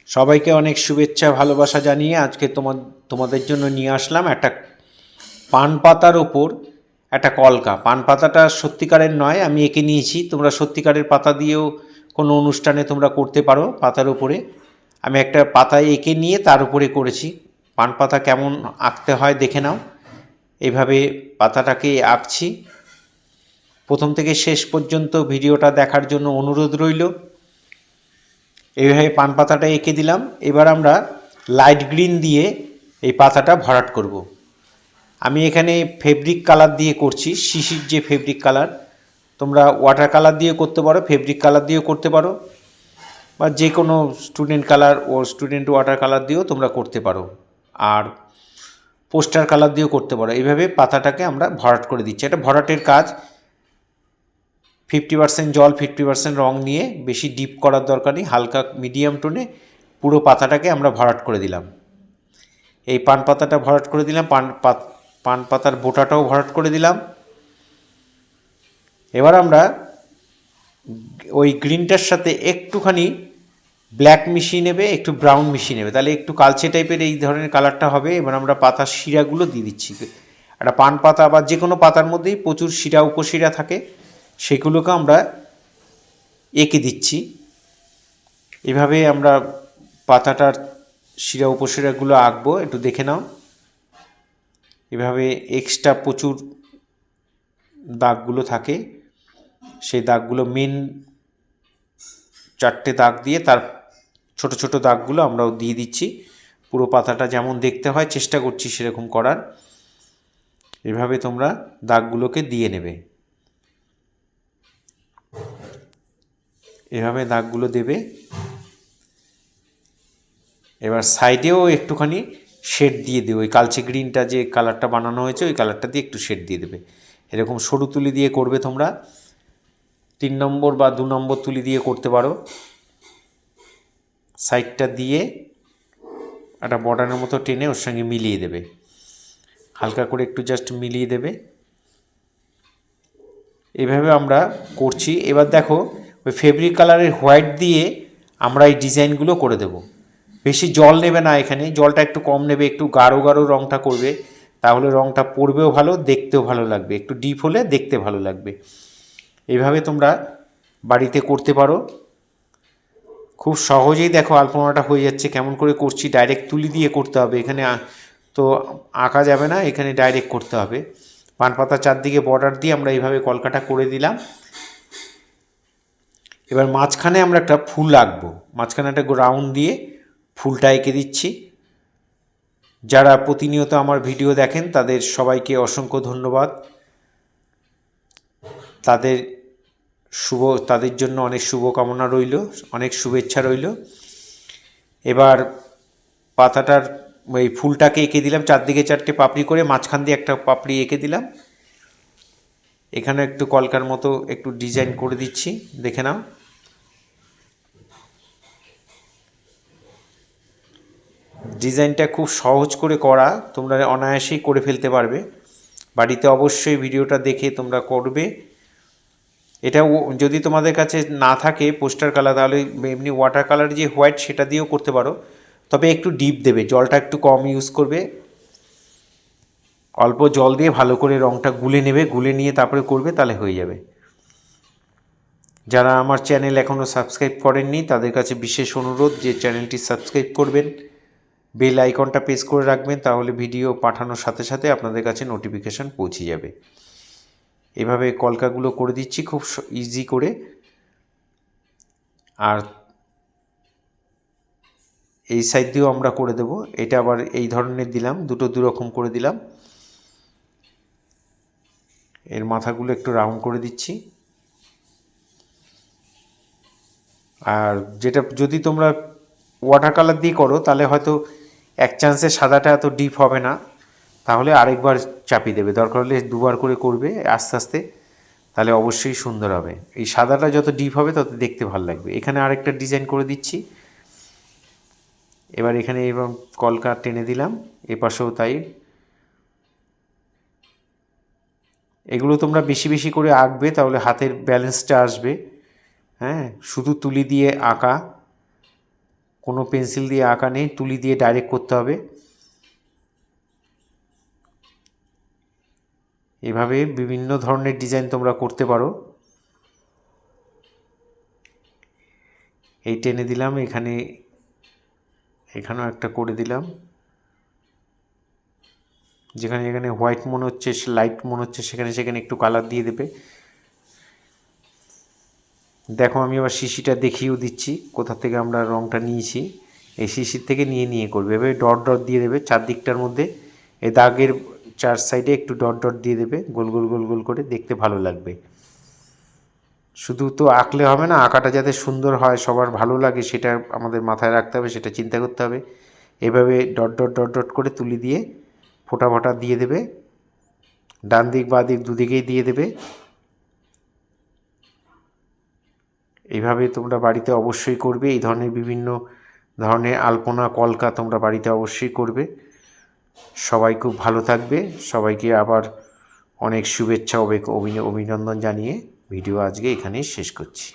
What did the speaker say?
সবাইকে অনেক শুভেচ্ছা ভালোবাসা জানিয়ে আজকে তোমাদের জন্য নিয়ে আসলাম একটা পান পাতার ওপর একটা কলকা। পান পাতাটা সত্যিকারের নয়, আমি এঁকে নিয়েছি। তোমরা সত্যিকারের পাতা দিয়েও কোনো অনুষ্ঠানে তোমরা করতে পারো। পাতার উপরে আমি একটা পাতায় এঁকে নিয়ে তার উপরে করেছি। পান পাতা কেমন আঁকতে হয় দেখে নাও। এভাবে পাতাটাকে আঁকছি। প্রথম থেকে শেষ পর্যন্ত ভিডিওটা দেখার জন্য অনুরোধ রইল। এইভাবে পান পাতাটা এঁকে দিলাম। এবার আমরা লাইট গ্রিন দিয়ে এই পাতাটা ভরাট করব। আমি এখানে ফেব্রিক কালার দিয়ে করছি, শিশির যে ফেব্রিক কালার। তোমরা ওয়াটার কালার দিয়েও করতে পারো, ফেব্রিক কালার দিয়েও করতে পারো, বা যে কোনো স্টুডেন্ট কালার ও স্টুডেন্ট ওয়াটার কালার দিয়েও তোমরা করতে পারো, আর পোস্টার কালার দিয়েও করতে পারো। এইভাবে পাতাটাকে আমরা ভরাট করে দিচ্ছি। এটা ভরাটের কাজ। 50% জল 50% রং নিয়ে, বেশি ডিপ করার দরকার নেই, হালকা মিডিয়াম টোনে পুরো পাতাটাকে আমরা ভরাট করে দিলাম। এই পান পাতাটা ভরাট করে দিলাম, পান পাতার বোটাটাও ভরাট করে দিলাম। এবার আমরা ওই গ্রিনটার সাথে একটুখানি ব্ল্যাক মিশিয়ে নেবে, একটু ব্রাউন মিশিয়ে নেবে, তাহলে একটু কালচে টাইপের এই ধরনের কালারটা হবে। এবার আমরা পাতার শিরাগুলো দিয়ে দিচ্ছি। একটা পান পাতা বা যে কোনো পাতার মধ্যেই প্রচুর শিরা উপশিরা থাকে, সেগুলোকে আমরা এঁকে দিচ্ছি। এভাবে আমরা পাতাটার শিরা উপশিরাগুলো আঁকবো, একটু দেখে নাও। এভাবে এক্সট্রা প্রচুর দাগগুলো থাকে, সেই দাগগুলো মেন 4টে দাগ দিয়ে তার ছোট ছোট দাগগুলো আমরাও দিয়ে দিচ্ছি। পুরো পাতাটা যেমন দেখতে হয় চেষ্টা করছি সেরকম করার। এভাবে তোমরা দাগগুলোকে দিয়ে নেবে, এভাবে দাগগুলো দেবে। এবার সাইডেও একটুখানি শেড দিয়ে দেবে, ওই কালচে গ্রিনটা যে কালারটা বানানো হয়েছে ওই কালারটা দিয়ে একটু শেড দিয়ে দেবে। এরকম সরু তুলি দিয়ে করবে তোমরা, 3 নম্বর বা 2 নম্বর তুলি দিয়ে করতে পারো। সাইডটা দিয়ে একটা বর্ডারের মতো টেনে ওর সঙ্গে মিলিয়ে দেবে, হালকা করে একটু জাস্ট মিলিয়ে দেবে। এভাবে আমরা করছি। এবার দেখো, ওই ফেব্রিক কালারের হোয়াইট দিয়ে আমরা এই ডিজাইনগুলো করে দেব। বেশি জল নেবে না, এখানে জলটা একটু কম নেবে, একটু গাঢ় গাঢ় রঙটা করবে, তাহলে রঙটা পড়বেও ভালো, দেখতেও ভালো লাগবে। একটু ডিপ হলে দেখতে ভালো লাগবে। এইভাবে তোমরা বাড়িতে করতে পারো। খুব সহজেই দেখো আলপনাটা হয়ে যাচ্ছে। কেমন করে করছি, ডাইরেক্ট তুলি দিয়ে করতে হবে, এখানে তো আঁকা যাবে না, এখানে ডাইরেক্ট করতে হবে। পান পাতা চারদিকে বর্ডার দিয়ে আমরা এইভাবে কলকাটা করে দিলাম। এবার মাঝখানে আমরা একটা ফুল আঁকবো, মাঝখানে একটা রাউন্ড দিয়ে ফুলটা এঁকে দিচ্ছি। যারা প্রতিনিয়ত আমার ভিডিও দেখেন তাদের সবাইকে অসংখ্য ধন্যবাদ। তাদের জন্য অনেক শুভকামনা রইল, অনেক শুভেচ্ছা রইল। এবার পাতাটার এই ফুলটাকে এঁকে দিলাম, চারদিকে 4টে পাপড়ি করে, মাঝখান দিয়ে একটা পাপড়ি এঁকে দিলাম। এখানে একটু কলকার মতো একটু ডিজাইন করে দিচ্ছি, দেখে নাও। ডিজাইনটা খুব সহজ করে করা, তোমরা অনায়াসেই করে ফেলতে পারবে। বাড়িতে অবশ্যই ভিডিওটা দেখে তোমরা করবে। এটা যদি তোমাদের কাছে না থাকে পোস্টার কালার, তাহলে এমনি ওয়াটার কালার যে হোয়াইট সেটা দিয়েও করতে পারো, তবে একটু ডিপ দেবে, জলটা একটু কম ইউজ করবে। অল্প জল দিয়ে ভালো করে রঙটা গুলে নেবে, গুলে নিয়ে তারপরে করবে, তাহলে হয়ে যাবে। যারা আমার চ্যানেল এখনও সাবস্ক্রাইব করেননি তাদের কাছে বিশেষ অনুরোধ যে চ্যানেলটি সাবস্ক্রাইব করবেন, বেল আইকনটা প্রেস করে রাখবেন, তাহলে ভিডিও পাঠানোর সাথে সাথে আপনাদের কাছে নোটিফিকেশান পৌঁছে যাবে। এভাবে কলকাগুলো করে দিচ্ছি খুব ইজি করে। আর এই সাইড দিয়েও আমরা করে দেব। এটা আবার এই ধরনের দিলাম, দুটো দুরকম করে দিলাম। এর মাথাগুলো একটু রাউন্ড করে দিচ্ছি। আর যেটা যদি তোমরা ওয়াটার কালার দিয়ে করো তাহলে হয়তো এক চান্সে সাদাটা এত ডিপ হবে না, তাহলে আরেকবার চাপিয়ে দেবে, দরকার হলে দুবার করে করবে আস্তে আস্তে, তাহলে অবশ্যই সুন্দর হবে। এই সাদাটা যত ডিপ হবে তত দেখতে ভালো লাগবে। এখানে আরেকটা ডিজাইন করে দিচ্ছি। এবার এখানে এবং কলকা টেনে দিলাম, এপাশেও তাই। এগুলো তোমরা বেশি বেশি করে আঁকবে, তাহলে হাতের ব্যালেন্সটা আসবে। হ্যাঁ, শুধু তুলি দিয়ে আঁকা কোনো পেন্সিল দিয়ে আঁকা নেই, তুলি দিয়ে ডাইরেক্ট করতে হবে। এভাবে বিভিন্ন ধরনের ডিজাইন তোমরা করতে পারো। এই টেনে দিলাম, এখানেও একটা করে দিলাম। যেখানে যেখানে হোয়াইট মনে হচ্ছে, লাইট মনে হচ্ছে, সেখানে সেখানে একটু কালার দিয়ে দেবে। দেখো আমি আবার শিশিটা দেখিয়েও দিচ্ছি কোথা থেকে আমরা রঙটা নিয়েছি। এই শিশির থেকে নিয়ে করবে। এভাবে ডট ডট দিয়ে দেবে চারদিকটার মধ্যে, এই দাগের চার সাইডে একটু ডট ডট দিয়ে দেবে, গোল গোল গোল গোল করে, দেখতে ভালো লাগবে। শুধু তো আঁকলে হবে না, আঁকাটা যাতে সুন্দর হয়, সবার ভালো লাগে, সেটা আমাদের মাথায় রাখতে হবে, সেটা চিন্তা করতে হবে। এভাবে ডট ডট ডট ডট করে তুলি দিয়ে ফোঁটা ফোঁটা দিয়ে দেবে, ডান দিক বাঁ দিক দুদিকেই দিয়ে দেবে। এইভাবে তোমরা বাড়িতে অবশ্যই করবে। এই ধরনের বিভিন্ন ধরনের আলপনা কলকা তোমরা বাড়িতে অবশ্যই করবে। সবাই খুব ভালো থাকবে। সবাইকে আবার অনেক শুভেচ্ছা অভিনন্দন জানিয়ে ভিডিও আজকে এখানেই শেষ করছি।